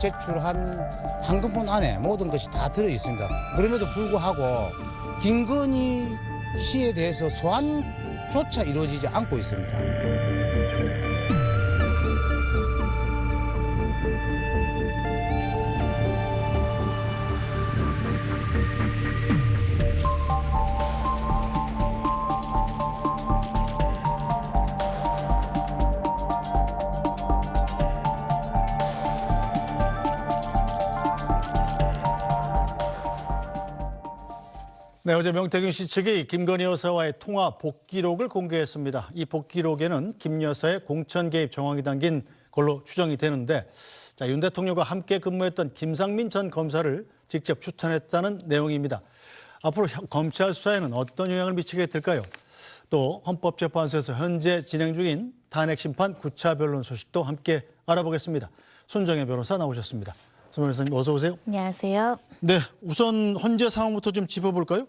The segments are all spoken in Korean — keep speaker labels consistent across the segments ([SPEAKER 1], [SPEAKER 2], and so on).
[SPEAKER 1] 제출한 한금폰 안에 모든 것이 다 들어 있습니다. 그럼에도 불구하고 김건희 씨에 대해서 소환조차 이루어지지 않고 있습니다.
[SPEAKER 2] 네, 어제 명태균 씨 측이 김건희 여사와의 통화 복기록을 공개했습니다. 이 복기록에는 김 여사의 공천 개입 정황이 담긴 걸로 추정이 되는데, 윤 대통령과 함께 근무했던 김상민 전 검사를 직접 추천했다는 내용입니다. 앞으로 검찰 수사에는 어떤 영향을 미치게 될까요? 또 헌법재판소에서 현재 진행 중인 탄핵 심판 9차 변론 소식도 함께 알아보겠습니다. 손정혜 변호사 나오셨습니다. 손 변호사님 어서 오세요.
[SPEAKER 3] 안녕하세요.
[SPEAKER 2] 네, 우선 현재 상황부터 좀 짚어볼까요?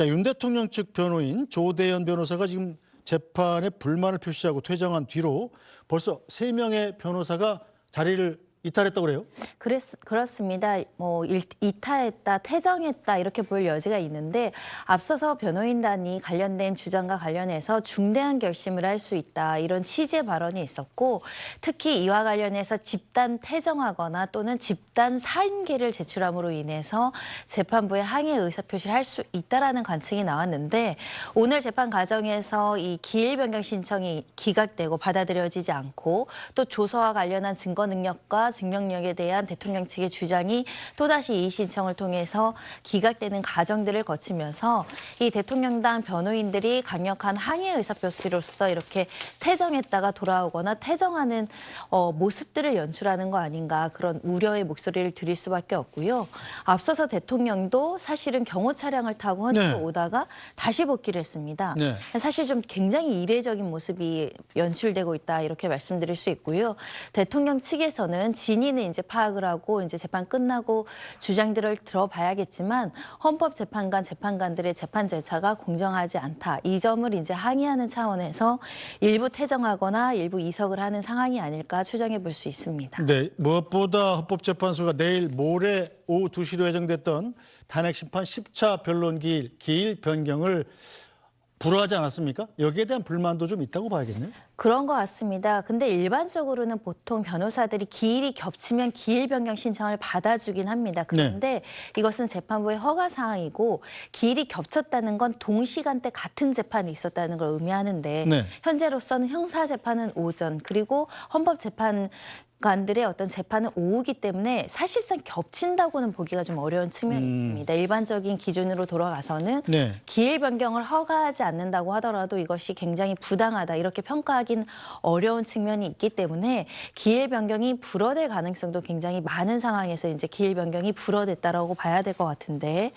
[SPEAKER 2] 윤 대통령 측 변호인 조대현 변호사가 지금 재판에 불만을 표시하고 퇴정한 뒤로 벌써 3명의 변호사가 자리를 이탈했다고 그래요?
[SPEAKER 3] 그렇습니다. 이탈했다, 퇴정했다 이렇게 볼 여지가 있는데 앞서서 변호인단이 관련된 주장과 관련해서 중대한 결심을 할 수 있다 이런 취지의 발언이 있었고 특히 이와 관련해서 집단 퇴정하거나 또는 집단 사임계를 제출함으로 인해서 재판부에 항의 의사표시를 할 수 있다라는 관측이 나왔는데 오늘 재판 과정에서 이 기일 변경 신청이 기각되고 받아들여지지 않고 또 조서와 관련한 증거 능력과 증명력에 대한 대통령 측의 주장이 또다시 이의 신청을 통해서 기각되는 과정들을 거치면서 이 대통령당 변호인들이 강력한 항의 의사표시로서 이렇게 퇴정했다가 돌아오거나 퇴정하는 모습들을 연출하는 거 아닌가 그런 우려의 목소리를 드릴 수밖에 없고요. 앞서서 대통령도 사실은 경호 차량을 타고 헌재로 오다가 다시 복귀를 했습니다. 사실 좀 굉장히 이례적인 모습이 연출되고 있다 이렇게 말씀드릴 수 있고요. 대통령 측에서는 진위는 이제 파악을 하고 이제 재판 끝나고 주장들을 들어봐야겠지만 헌법재판관 재판관들의 재판 절차가 공정하지 않다. 이 점을 이제 항의하는 차원에서 일부 퇴정하거나 일부 이석을 하는 상황이 아닐까 추정해 볼 수 있습니다.
[SPEAKER 2] 네, 무엇보다 헌법재판소가 내일 모레 오후 2시로 예정됐던 탄핵 심판 10차 변론 기일 변경을 불허하지 않았습니까? 여기에 대한 불만도 좀 있다고 봐야겠네요.
[SPEAKER 3] 그런 것 같습니다. 근데 일반적으로는 보통 변호사들이 기일이 겹치면 기일 변경 신청을 받아주긴 합니다. 그런데 이것은 재판부의 허가 사항이고 기일이 겹쳤다는 건 동시간대 같은 재판이 있었다는 걸 의미하는데 현재로서는 형사재판은 오전 그리고 헌법재판 관들의 어떤 재판은 오후기 때문에 사실상 겹친다고는 보기가 좀 어려운 측면이 있습니다. 일반적인 기준으로 돌아가서는 기일 변경을 허가하지 않는다고 하더라도 이것이 굉장히 부당하다 이렇게 평가하긴 어려운 측면이 있기 때문에 기일 변경이 불허될 가능성도 굉장히 많은 상황에서 이제 기일 변경이 불허됐다라고 봐야 될 것 같은데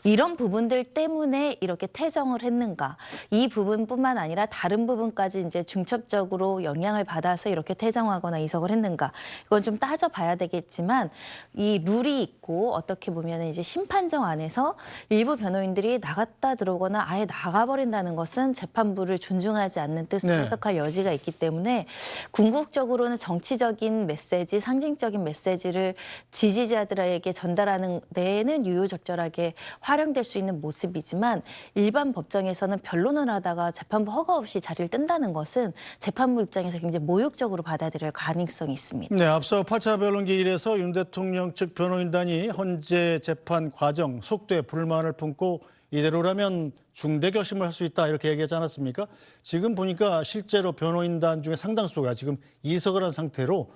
[SPEAKER 3] 이런 부분들 때문에 이렇게 퇴정을 했는가? 이 부분뿐만 아니라 다른 부분까지 이제 중첩적으로 영향을 받아서 이렇게 퇴정하거나 이석을 했는가? 이건 좀 따져봐야 되겠지만 이 룰이 있고 어떻게 보면 이제 심판정 안에서 일부 변호인들이 나갔다 들어오거나 아예 나가버린다는 것은 재판부를 존중하지 않는 뜻으로 해석할 여지가 있기 때문에 궁극적으로는 정치적인 메시지, 상징적인 메시지를 지지자들에게 전달하는 데에는 유효적절하게 활용될 수 있는 모습이지만 일반 법정에서는 변론을 하다가 재판부 허가 없이 자리를 뜬다는 것은 재판부 입장에서 굉장히 모욕적으로 받아들일 가능성이 있습니다.
[SPEAKER 2] 네, 앞서 8차 변론 기일에서 윤 대통령 측 변호인단이 헌재 재판 과정 속도에 불만을 품고 이대로라면 중대 결심을 할 수 있다 이렇게 얘기하지 않았습니까? 지금 보니까 실제로 변호인단 중에 상당수가 지금 이석을 한 상태로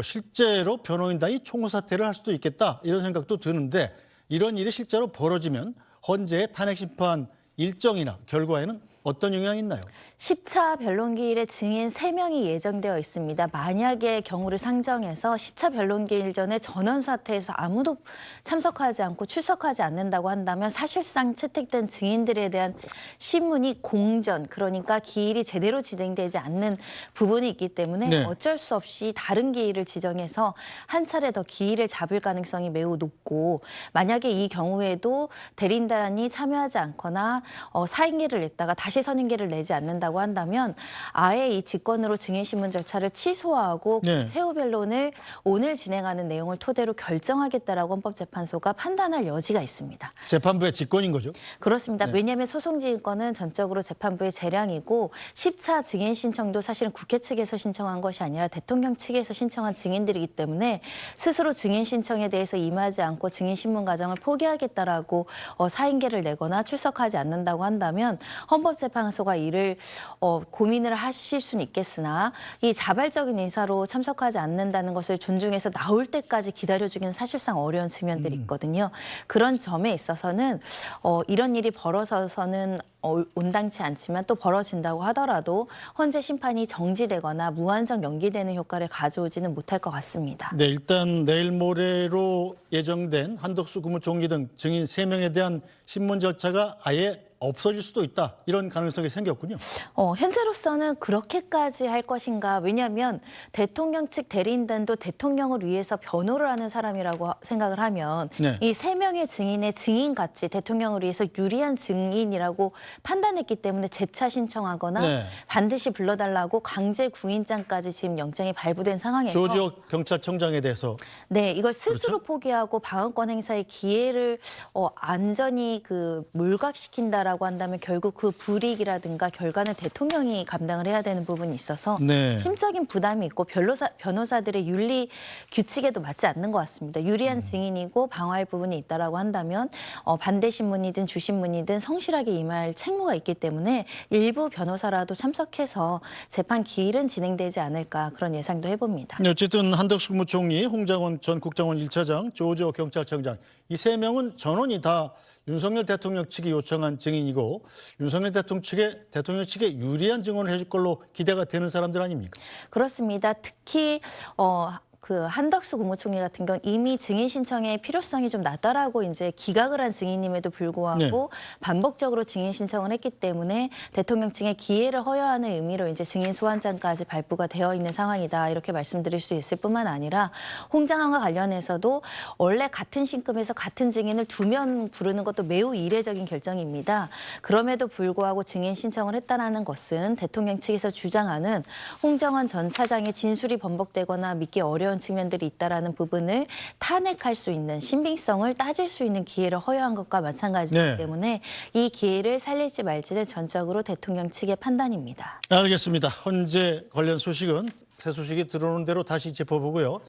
[SPEAKER 2] 실제로 변호인단이 총사퇴를 할 수도 있겠다 이런 생각도 드는데 이런 일이 실제로 벌어지면 헌재의 탄핵 심판 일정이나 결과에는 어떤 영향이 있나요?
[SPEAKER 3] 10차 변론기일에 증인 3명이 예정되어 있습니다. 만약에 경우를 상정해서 10차 변론기일 전에 전원 사퇴해서 아무도 참석하지 않고 출석하지 않는다고 한다면 사실상 채택된 증인들에 대한 신문이 공전, 그러니까 기일이 제대로 진행되지 않는 부분이 있기 때문에 어쩔 수 없이 다른 기일을 지정해서 한 차례 더 기일을 잡을 가능성이 매우 높고 만약에 이 경우에도 대리인단이 참여하지 않거나 사임계를 냈다가 다시 다시 선임계를 내지 않는다고 한다면 아예 이 직권으로 증인신문 절차를 취소하고
[SPEAKER 2] 네.
[SPEAKER 3] 세후 변론을 오늘 진행하는 내용을 토대로 결정하겠다라고 헌법재판소가 판단할 여지가 있습니다.
[SPEAKER 2] 재판부의 직권인 거죠?
[SPEAKER 3] 그렇습니다.
[SPEAKER 2] 네.
[SPEAKER 3] 왜냐하면 소송지휘권은 전적으로 재판부의 재량이고 10차 증인 신청도 사실은 국회 측에서 신청한 것이 아니라 대통령 측에서 신청한 증인들이기 때문에 스스로 증인 신청에 대해서 임하지 않고 증인 신문 과정을 포기하겠다라고 사인계를 내거나 출석하지 않는다고 한다면 헌법재판소가 이를 고민을 하실 수는 있겠으나 이 자발적인 의사로 참석하지 않는다는 것을 존중해서 나올 때까지 기다려주기는 사실상 어려운 측면들이 있거든요. 그런 점에 있어서는 이런 일이 벌어져서는 온당치 않지만 또 벌어진다고 하더라도 헌재 심판이 정지되거나 무한정 연기되는 효과를 가져오지는 못할 것 같습니다.
[SPEAKER 2] 네, 일단 내일 모레로 예정된 한덕수 국무총리 등 증인 3명에 대한 신문 절차가 아예 없어질 수도 있다. 이런 가능성이 생겼군요.
[SPEAKER 3] 현재로서는 그렇게까지 할 것인가. 왜냐하면 대통령 측 대리인단도 대통령을 위해서 변호를 하는 사람이라고 생각을 하면
[SPEAKER 2] 네.
[SPEAKER 3] 이 3명의 증인의 증인같이 대통령을 위해서 유리한 증인이라고 판단했기 때문에 재차 신청하거나
[SPEAKER 2] 네.
[SPEAKER 3] 반드시 불러달라고 강제 구인장까지 지금 영장이 발부된 상황에서
[SPEAKER 2] 조지호 경찰청장에 대해서
[SPEAKER 3] 네, 이걸 스스로
[SPEAKER 2] 그렇죠?
[SPEAKER 3] 포기하고 방어권 행사의 기회를 안전히 몰각시킨다라고 한다면 결국 그 불이익이라든가 결과는 대통령이 감당을 해야 되는 부분이 있어서
[SPEAKER 2] 네.
[SPEAKER 3] 심적인 부담이 있고 변호사들의 윤리 규칙에도 맞지 않는 것 같습니다. 유리한 증인이고 방어할 부분이 있다라고 한다면 반대 신문이든 주신문이든 성실하게 임할 책무가 있기 때문에 일부 변호사라도 참석해서 재판 기일은 진행되지 않을까 그런 예상도 해봅니다.
[SPEAKER 2] 네, 어쨌든 한덕수 국무총리, 홍장원 전 국정원 1차장, 조지호 경찰청장 이 3명은 전원이 다 윤석열 대통령 측이 요청한 증인이고 윤석열 대통령 측에 유리한 증언을 해줄 걸로 기대가 되는 사람들 아닙니까?
[SPEAKER 3] 그렇습니다. 특히 한덕수 국무총리 같은 경우는 이미 증인 신청의 필요성이 좀 낮다라고 이제 기각을 한 증인임에도 불구하고
[SPEAKER 2] 네.
[SPEAKER 3] 반복적으로 증인 신청을 했기 때문에 대통령 측에 기회를 허여하는 의미로 이제 증인 소환장까지 발부가 되어 있는 상황이다 이렇게 말씀드릴 수 있을 뿐만 아니라 홍장관과 관련해서도 원래 같은 신금에서 같은 증인을 2명 부르는 것도 매우 이례적인 결정입니다. 그럼에도 불구하고 증인 신청을 했다라는 것은 대통령 측에서 주장하는 홍장관 전 차장의 진술이 번복되거나 믿기 어려운 측면들이 있다라는 부분을 탄핵할 수 있는 신빙성을 따질 수 있는 기회를 허용한 것과 마찬가지이기
[SPEAKER 2] 네.
[SPEAKER 3] 때문에 이 기회를 살릴지 말지는 전적으로 대통령 측의 판단입니다.
[SPEAKER 2] 알겠습니다. 헌재 관련 소식은 새 소식이 들어오는 대로 다시 짚어보고요.